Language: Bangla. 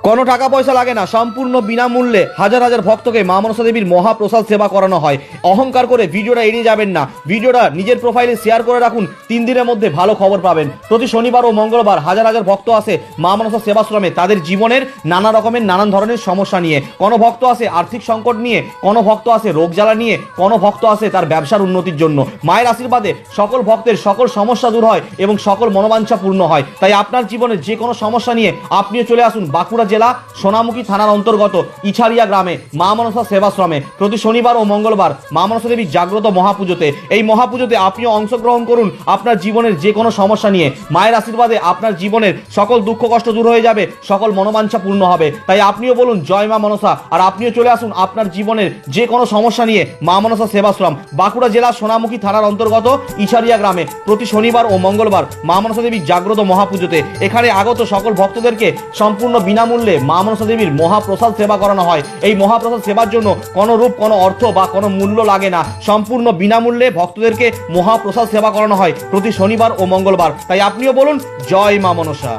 কোনো টাকা পয়সা লাগে না, সম্পূর্ণ বিনামূল্যে হাজার হাজার ভক্তকে মা মনসা দেবীর মহাপ্রসাদ সেবা করানো হয়। অহংকার করে ভিডিওটা এড়িয়ে যাবেন না, ভিডিওটা নিজের প্রোফাইলে শেয়ার করে রাখুন। 3 দিনের মধ্যে ভালো খবর পাবেন। প্রতি শনিবার ও মঙ্গলবার হাজার হাজার ভক্ত আসে মা মনসা সেবাশ্রমে তাদের জীবনের নানান ধরনের সমস্যা নিয়ে। কোনো ভক্ত আসে আর্থিক সংকট নিয়ে, কোনো ভক্ত আসে রোগ জ্বালা নিয়ে, কোনো ভক্ত আসে তার ব্যবসার উন্নতির জন্য। মায়ের আশীর্বাদে সকল ভক্তের সকল সমস্যা দূর হয় এবং সকল মনোবাঞ্ছা পূর্ণ হয়। তাই আপনার জীবনের যে কোনো সমস্যা নিয়ে আপনিও চলে আসুন বাঁকুড়া জেলা সোনামুখী থানার অন্তর্গত ইছারিয়া গ্রামে মা মনসা সেবাশ্রমে প্রতি শনিবার ও মঙ্গলবার মা মনসা দেবীর জাগ্রত মহাপুজোতে। এই মহাপুজোতে আপনিও অংশগ্রহণ করুন আপনার জীবনের যে কোনো সমস্যা নিয়ে। মায়ের আশীর্বাদে আপনার জীবনের সকল দুঃখ কষ্ট দূর হয়ে যাবে, সকল মনোবাঞ্ছা পূর্ণ হবে। তাই আপনিও বলুন জয় মা মনসা, আর আপনিও চলে আসুন আপনার জীবনের যে কোনো সমস্যা নিয়ে মা মনসা সেবাশ্রম বাঁকুড়া জেলা সোনামুখী থানার অন্তর্গত ইছারিয়া গ্রামে প্রতি শনিবার ও মঙ্গলবার মা মনসা দেবীর জাগ্রত মহাপুজোতে। এখানে আগত সকল ভক্তদেরকে সম্পূর্ণ বিনামূল্যে মা মনসা দেবীর মহাপ্রসাদ সেবা করানো হয়। এই মহাপ্রসাদ সেবার জন্য কোনো রূপ, কোনো অর্থ বা কোনো মূল্য লাগে না। সম্পূর্ণ বিনামূল্যে ভক্তদেরকে মহাপ্রসাদ সেবা করানো হয় প্রতি শনিবার ও মঙ্গলবার। তাই আপনিও বলুন জয় মা মনসা।